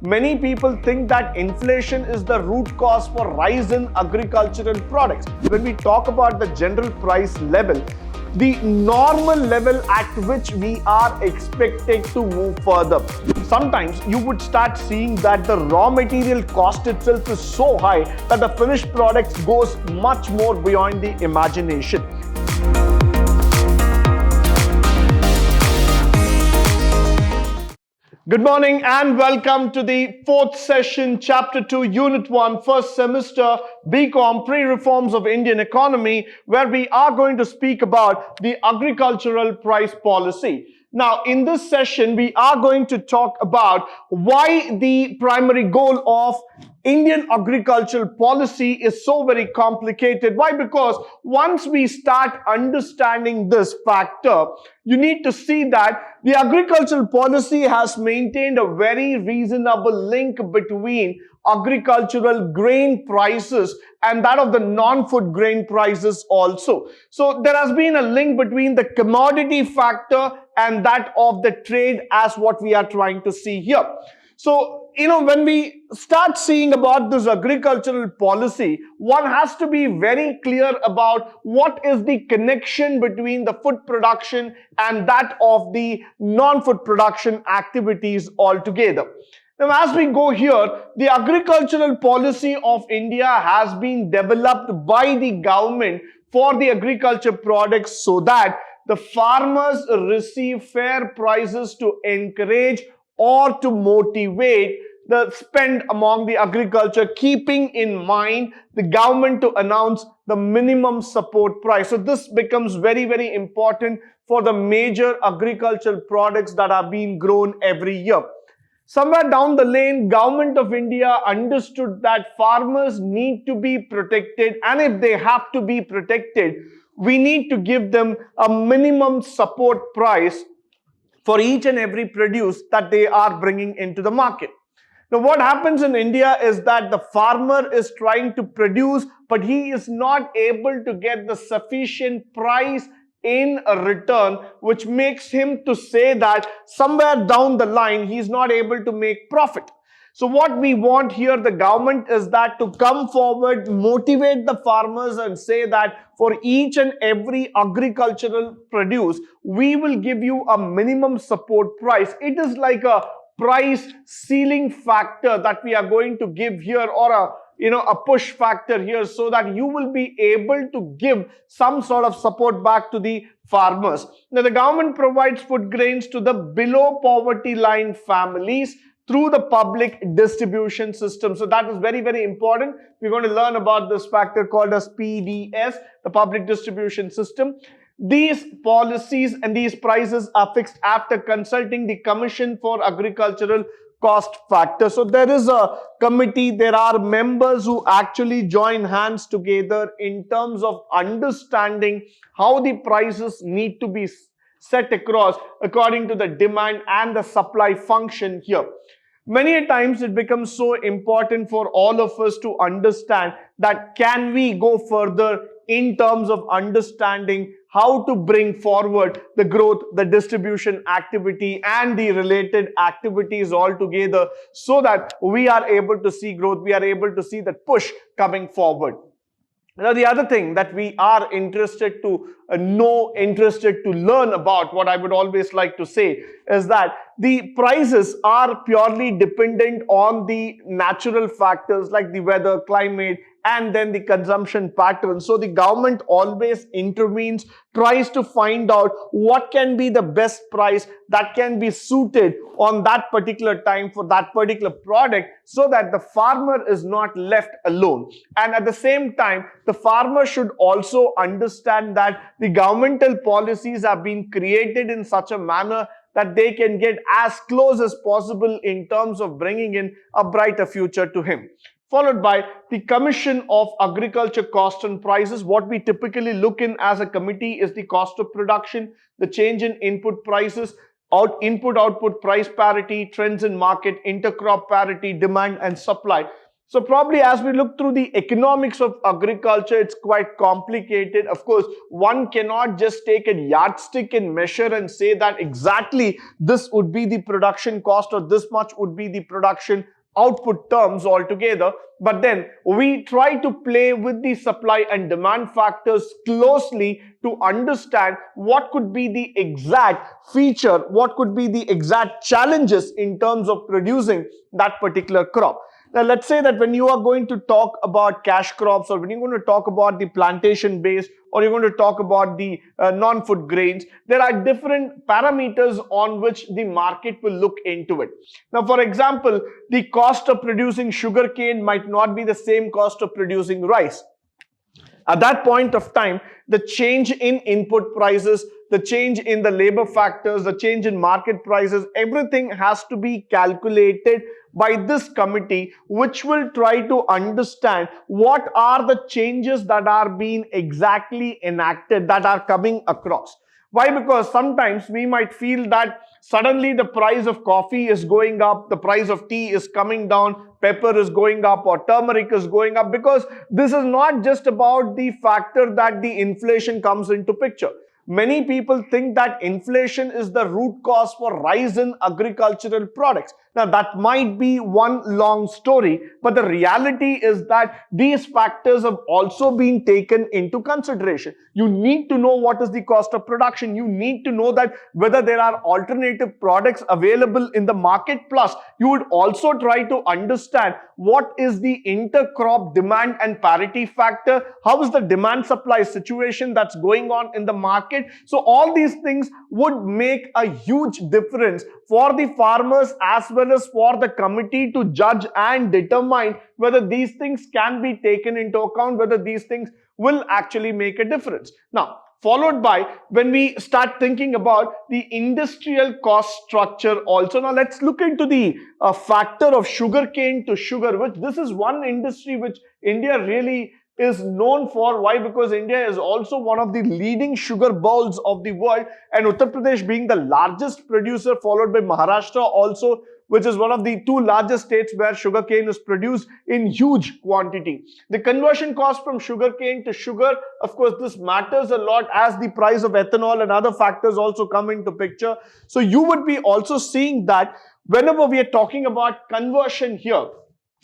many people think that inflation is the root cause for rise in agricultural products. When we talk about the general price level, the normal level at which we are expected to move further. Sometimes you would start seeing that the raw material cost itself is so high that the finished product goes much more beyond the imagination. Good morning and welcome to the fourth session, Chapter 2, Unit 1, first semester, BCom, Pre-Reforms of Indian Economy, where we are going to speak about the agricultural price policy. Now, in this session, we are going to talk about why the primary goal of Indian agricultural policy is so very complicated. Why? Because once we start understanding this factor, you need to see that the agricultural policy has maintained a very reasonable link between agricultural grain prices and that of the non-food grain prices also. So there has been a link between the commodity factor and that of the trade as what we are trying to see here. So, when we start seeing about this agricultural policy, one has to be very clear about what is the connection between the food production and that of the non-food production activities altogether. Now, as we go here, the agricultural policy of India has been developed by the government for the agriculture products so that the farmers receive fair prices to encourage or to motivate the spend among the agriculture, keeping in mind the government to announce the minimum support price. So this becomes very, very important for the major agricultural products that are being grown every year. Somewhere down the lane, Government of India understood that farmers need to be protected, and if they have to be protected, we need to give them a minimum support price for each and every produce that they are bringing into the market. Now, what happens in India is that the farmer is trying to produce, but he is not able to get the sufficient price in a return, which makes him to say that somewhere down the line, he is not able to make profit. So what we want here, the government, is that to come forward, motivate the farmers and say that for each and every agricultural produce, we will give you a minimum support price. It is like a price ceiling factor that we are going to give here, or a push factor here, so that you will be able to give some sort of support back to the farmers. Now, the government provides food grains to the below poverty line families through the public distribution system. So that is very, very important. We're going to learn about this factor called as PDS, the public distribution system. These policies and these prices are fixed after consulting the Commission for Agricultural Cost Factor. So there is a committee, there are members who actually join hands together in terms of understanding how the prices need to be set across according to the demand and the supply function here. Many a times it becomes so important for all of us to understand that can we go further in terms of understanding how to bring forward the growth, the distribution activity and the related activities all together so that we are able to see growth, we are able to see that push coming forward. Now, the other thing that we are interested to know, interested to learn about, what I would always like to say is that the prices are purely dependent on the natural factors like the weather, climate, and then the consumption pattern. So the government always intervenes, tries to find out what can be the best price that can be suited on that particular time for that particular product so that the farmer is not left alone. And at the same time, the farmer should also understand that the governmental policies have been created in such a manner that they can get as close as possible in terms of bringing in a brighter future to him. Followed by the Commission of Agriculture Cost and Prices. What we typically look in as a committee is the cost of production, the change in input prices, input-output price parity, trends in market, intercrop parity, demand and supply. So probably as we look through the economics of agriculture, it's quite complicated. Of course, one cannot just take a yardstick and measure and say that exactly this would be the production cost or this much would be the production output terms altogether. But then we try to play with the supply and demand factors closely to understand what could be the exact feature, what could be the exact challenges in terms of producing that particular crop. Now, let's say that when you are going to talk about cash crops, or when you're going to talk about the plantation based, or you're going to talk about the non-food grains, there are different parameters on which the market will look into it. Now, for example, the cost of producing sugarcane might not be the same cost of producing rice. At that point of time, the change in input prices, the change in the labor factors, the change in market prices, everything has to be calculated by this committee, which will try to understand what are the changes that are being exactly enacted, that are coming across. Why? Because sometimes we might feel that suddenly the price of coffee is going up, the price of tea is coming down, pepper is going up, or turmeric is going up, because this is not just about the factor that the inflation comes into picture. Many people think that inflation is the root cause for rise in agricultural products. Now, that might be one long story, but the reality is that these factors have also been taken into consideration. You need to know what is the cost of production. You need to know that whether there are alternative products available in the market. Plus, you would also try to understand what is the intercrop demand and parity factor. How is the demand supply situation that's going on in the market? So all these things would make a huge difference for the farmers as well as for the committee to judge and determine whether these things can be taken into account, whether these things will actually make a difference. Now, followed by when we start thinking about the industrial cost structure also. Now, let's look into the factor of sugarcane to sugar, which this is one industry which India really is known for. Why? Because India is also one of the leading sugar bowls of the world, and Uttar Pradesh being the largest producer, followed by Maharashtra also, which is one of the two largest states where sugarcane is produced in huge quantity. The conversion cost from sugarcane to sugar, of course, this matters a lot as the price of ethanol and other factors also come into picture. So you would be also seeing that whenever we are talking about conversion here,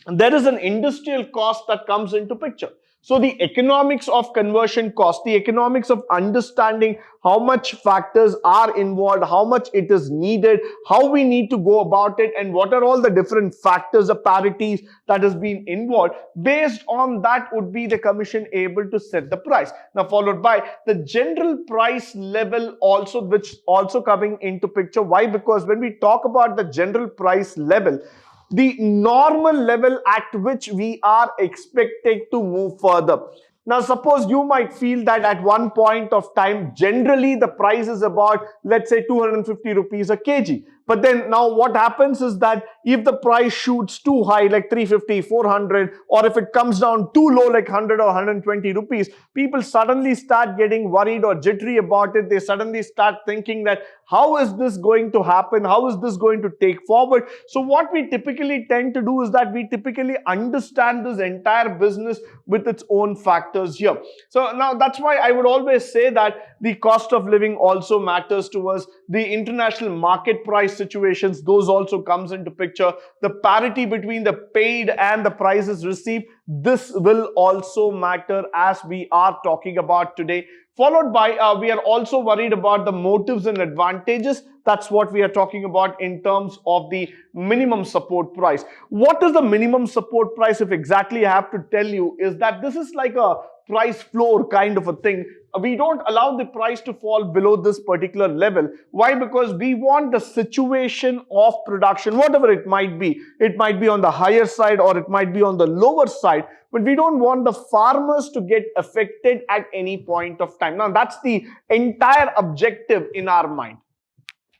there is an industrial cost that comes into picture. So the economics of conversion cost, the economics of understanding how much factors are involved, how much it is needed, how we need to go about it, and what are all the different factors, the parities that has been involved. Based on that would be the commission able to set the price. Now, followed by the general price level also, which also coming into picture. Why? Because when we talk about the general price level, the normal level at which we are expected to move further. Now, suppose you might feel that at one point of time, generally the price is about, let's say, 250 rupees a kg. But then now what happens is that if the price shoots too high, like 350, 400, or if it comes down too low, like 100 or 120 rupees, people suddenly start getting worried or jittery about it. They suddenly start thinking that how is this going to happen? How is this going to take forward? So what we typically tend to do is that we typically understand this entire business with its own factors here. So now that's why I would always say that the cost of living also matters to us. The international market price situations, those also comes into picture. The parity between the paid and the prices received, this will also matter as we are talking about today. Followed by, we are also worried about the motives and advantages. That's what we are talking about in terms of the minimum support price. What is the minimum support price? If exactly I have to tell you, is that this is like a price floor kind of a thing. We don't allow the price to fall below this particular level. Why? Because we want the situation of production, whatever it might be. It might be on the higher side or it might be on the lower side. But we don't want the farmers to get affected at any point of time. Now, that's the entire objective in our mind.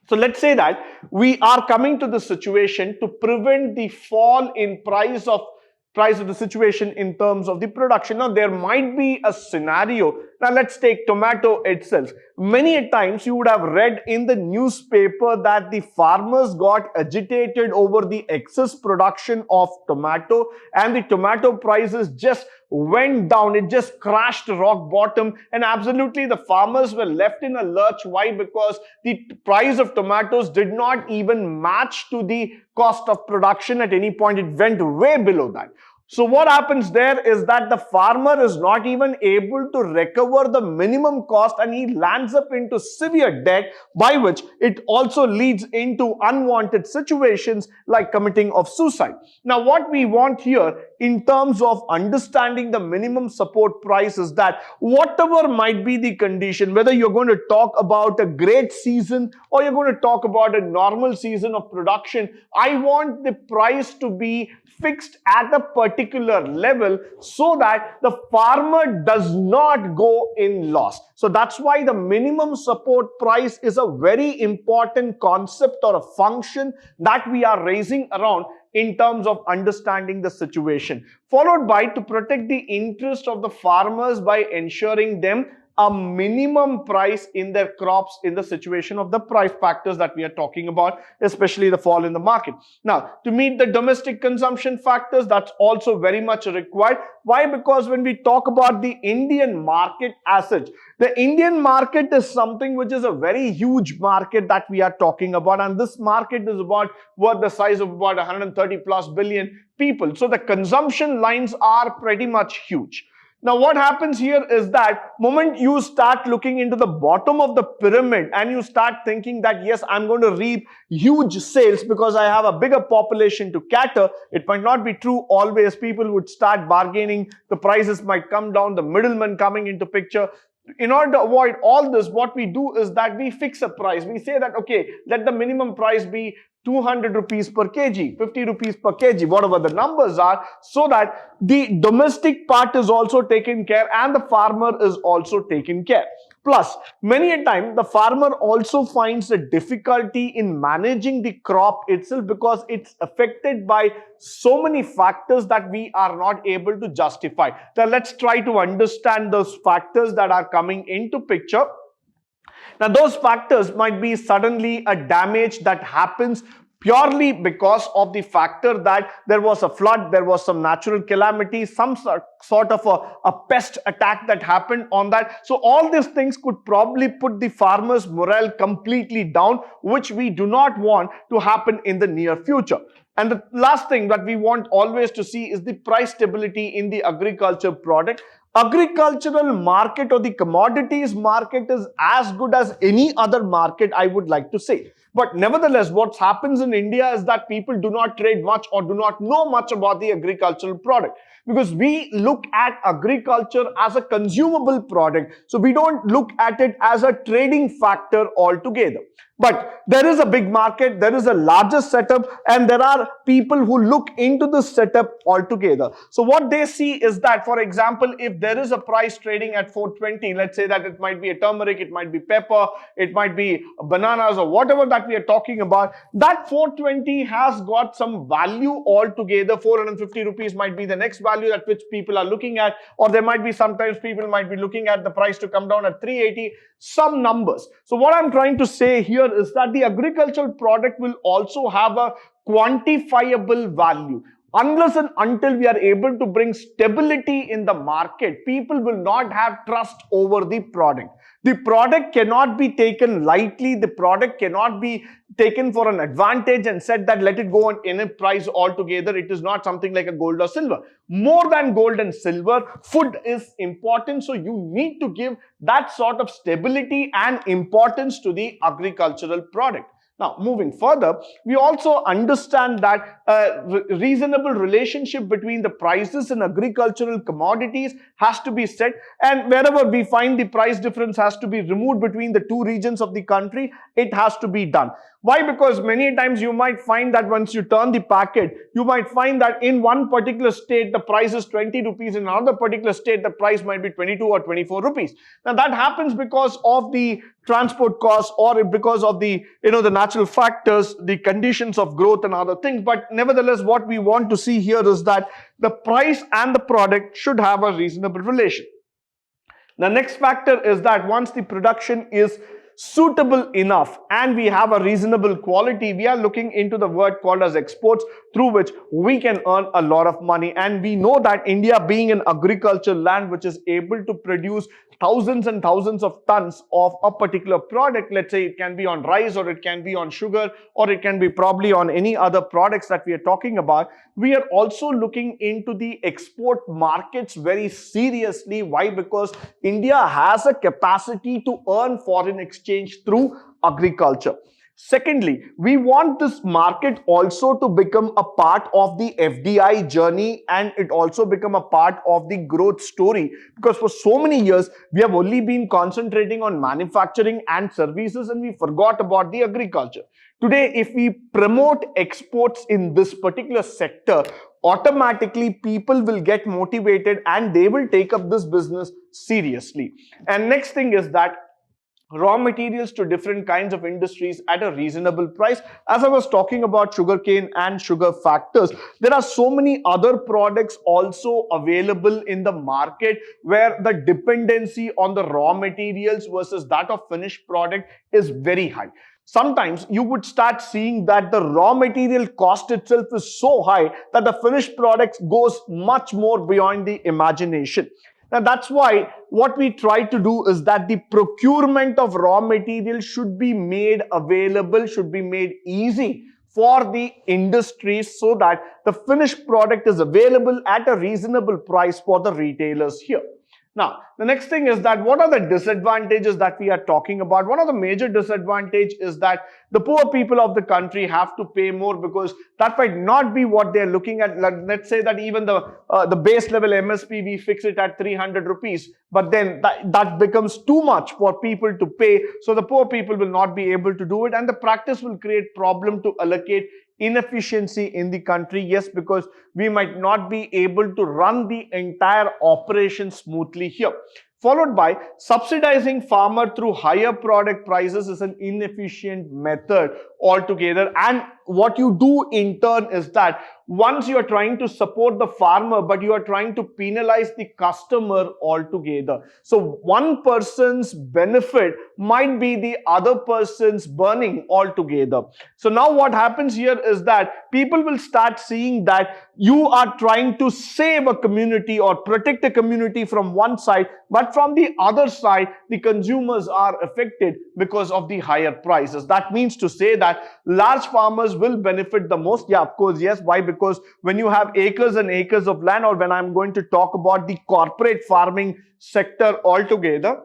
So let's say that we are coming to the situation to prevent the fall in price of the situation in terms of the production. Now, there might be a scenario Now let's take tomato itself. Many times you would have read in the newspaper that the farmers got agitated over the excess production of tomato, and the tomato prices just went down. It just crashed rock bottom, and absolutely the farmers were left in a lurch. Why? Because the price of tomatoes did not even match to the cost of production at any point. It went way below that. So what happens there is that the farmer is not even able to recover the minimum cost, and he lands up into severe debt, by which it also leads into unwanted situations like committing of suicide. Now what we want here in terms of understanding the minimum support price is that whatever might be the condition, whether you're going to talk about a great season or you're going to talk about a normal season of production, I want the price to be fixed at a particular level so that the farmer does not go in loss. So that's why the minimum support price is a very important concept or a function that we are raising around in terms of understanding the situation. Followed by to protect the interest of the farmers by ensuring them a minimum price in their crops in the situation of the price factors that we are talking about, especially the fall in the market. Now, to meet the domestic consumption factors, that's also very much required. Why? Because when we talk about the Indian market as such, the Indian market is something which is a very huge market that we are talking about, and this market is about worth the size of about 130 plus billion people. So the consumption lines are pretty much huge. Now what happens here is that moment you start looking into the bottom of the pyramid and you start thinking that yes, I'm going to reap huge sales because I have a bigger population to cater, it might not be true always. People would start bargaining, the prices might come down, the middleman coming into picture. In order to avoid all this, what we do is that we fix a price. We say that, okay, let the minimum price be 200 rupees per kg, 50 rupees per kg, whatever the numbers are, so that the domestic part is also taken care and the farmer is also taken care. Plus, many a time, the farmer also finds a difficulty in managing the crop itself because it's affected by so many factors that we are not able to justify. Now, let's try to understand those factors that are coming into picture. Now, those factors might be suddenly a damage that happens purely because of the factor that there was a flood, there was some natural calamity, some sort of a pest attack that happened on that. So all these things could probably put the farmer's morale completely down, which we do not want to happen in the near future. And the last thing that we want always to see is the price stability in the agriculture product. Agricultural market or the commodities market is as good as any other market, I would like to say. But nevertheless, what happens in India is that people do not trade much or do not know much about the agricultural product, because we look at agriculture as a consumable product. So we don't look at it as a trading factor altogether. But there is a big market, there is a larger setup, and there are people who look into this setup altogether. So what they see is that, for example, if there is a price trading at 420, let's say that it might be a turmeric, it might be pepper, it might be bananas or whatever that we are talking about, that 420 has got some value altogether. 450 rupees might be the next value at which people are looking at, or there might be sometimes people might be looking at the price to come down at 380, some numbers. So what I'm trying to say here is that the agricultural product will also have a quantifiable value. Unless and until we are able to bring stability in the market, people will not have trust over the product. The product cannot be taken lightly. The product cannot be taken for an advantage and said that let it go on any price altogether. It is not something like a gold or silver. More than gold and silver, food is important. So you need to give that sort of stability and importance to the agricultural product. Now, moving further, we also understand that a reasonable relationship between the prices in agricultural commodities has to be set, and wherever we find the price difference has to be removed between the two regions of the country, it has to be done. Why? Because many times you might find that once you turn the packet, you might find that in one particular state the price is 20 rupees, in another particular state the price might be 22 or 24 rupees. Now that happens because of the transport costs or because of the the natural factors, the conditions of growth and other things. But nevertheless, what we want to see here is that the price and the product should have a reasonable relation. The next factor is that once the production is suitable enough and we have a reasonable quality, we are looking into the word called as exports, through which we can earn a lot of money. And we know that India, being an agricultural land which is able to produce thousands and thousands of tons of a particular product, let's say it can be on rice, or it can be on sugar, or it can be probably on any other products that we are talking about, we are also looking into the export markets very seriously. Why? Because India has a capacity to earn foreign exchange through agriculture. Secondly, we want this market also to become a part of the FDI journey, and it also become a part of the growth story, because for so many years we have only been concentrating on manufacturing and services and we forgot about the agriculture. Today, if we promote exports in this particular sector, automatically people will get motivated and they will take up this business seriously. And next thing is that raw materials to different kinds of industries at a reasonable price. As I was talking about sugarcane and sugar factors, there are so many other products also available in the market where the dependency on the raw materials versus that of finished product is very high. Sometimes you would start seeing that the raw material cost itself is so high that the finished product goes much more beyond the imagination. Now, that's why what we try to do is that the procurement of raw material should be made available, should be made easy for the industries, so that the finished product is available at a reasonable price for the retailers here. Now, the next thing is that what are the disadvantages that we are talking about? One of the major disadvantages is that the poor people of the country have to pay more, because that might not be what they're looking at. Let's say that even the base level MSP, we fix it at 300 rupees, but then that becomes too much for people to pay. So the poor people will not be able to do it, and the practice will create problem to allocate inefficiency in the country. Yes, because we might not be able to run the entire operation smoothly here. Followed by subsidizing farmer through higher product prices is an inefficient method altogether. And what you do in turn is that once you are trying to support the farmer, but you are trying to penalize the customer altogether. So one person's benefit might be the other person's burning altogether. So now what happens here is that people will start seeing that you are trying to save a community or protect a community from one side, but from the other side, the consumers are affected because of the higher prices. That means to say that large farmers will benefit the most. Yeah, of course, yes. Why? Because when you have acres and acres of land, or when I'm going to talk about the corporate farming sector altogether,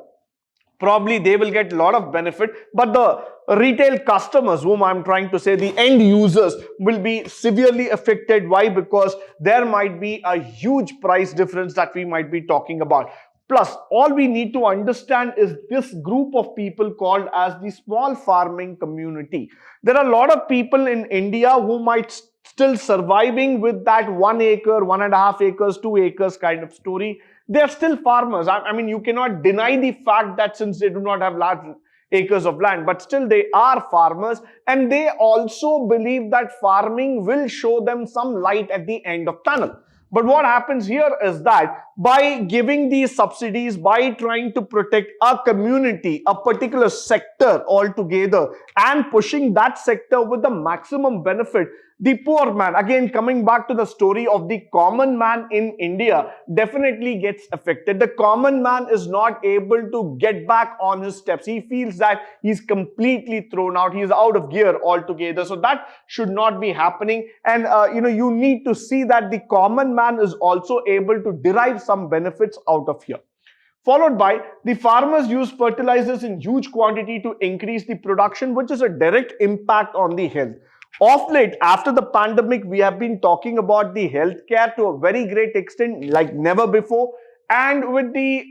probably they will get a lot of benefit, but the retail customers, whom I'm trying to say the end users, will be severely affected. Why? Because there might be a huge price difference that we might be talking about. Plus, all we need to understand is this group of people called as the small farming community. There are a lot of people in India who might still surviving with that 1 acre, 1.5 acres, 2 acres kind of story. They are still farmers. I mean, you cannot deny the fact that since they do not have large acres of land, but still they are farmers, and they also believe that farming will show them some light at the end of tunnel. But what happens here is that by giving these subsidies, by trying to protect a community, a particular sector altogether, and pushing that sector with the maximum benefit, the poor man, again coming back to the story of the common man in India, definitely gets affected. The common man is not able to get back on his steps. He feels that he's completely thrown out. He is out of gear altogether. So that should not be happening. And you need to see that the common man is also able to derive some benefits out of here. Followed by the farmers use fertilizers in huge quantity to increase the production, which is a direct impact on the health. Of late, after the pandemic, we have been talking about the healthcare to a very great extent, like never before. And with the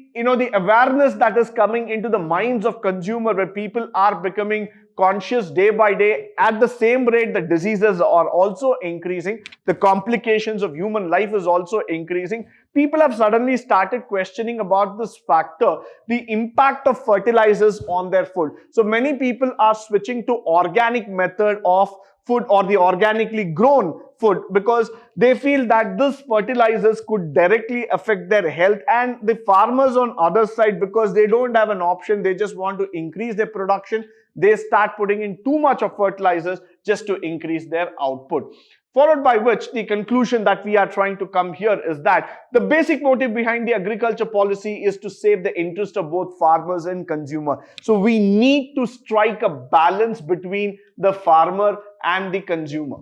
awareness that is coming into the minds of consumer, where people are becoming conscious day by day, at the same rate the diseases are also increasing, the complications of human life is also increasing. People have suddenly started questioning about this factor, the impact of fertilizers on their food. So many people are switching to organic method of food or the organically grown food, because they feel that this fertilizers could directly affect their health. And the farmers on other side, because they don't have an option, they just want to increase their production, they start putting in too much of fertilizers just to increase their output. Followed by which the conclusion that we are trying to come here is that the basic motive behind the agriculture policy is to save the interest of both farmers and consumer. So we need to strike a balance between the farmer and the consumer.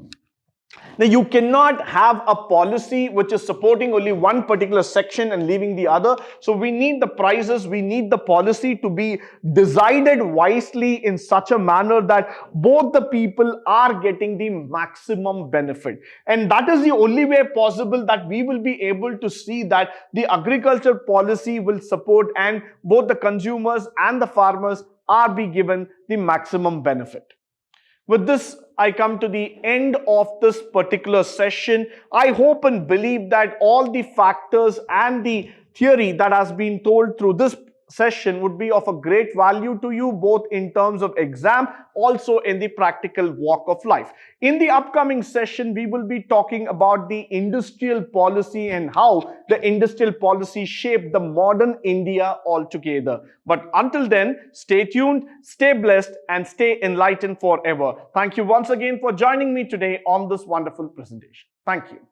Now, you cannot have a policy which is supporting only one particular section and leaving the other. So we need the prices, we need the policy to be decided wisely in such a manner that both the people are getting the maximum benefit. And that is the only way possible that we will be able to see that the agriculture policy will support and both the consumers and the farmers are be given the maximum benefit. With this, I come to the end of this particular session. I hope and believe that all the factors and the theory that has been told through this session would be of a great value to you, both in terms of exam, also in the practical walk of life. In the upcoming session, we will be talking about the industrial policy and how the industrial policy shaped the modern India altogether. But until then, stay tuned, stay blessed, and stay enlightened forever. Thank you once again for joining me today on this wonderful presentation. Thank you.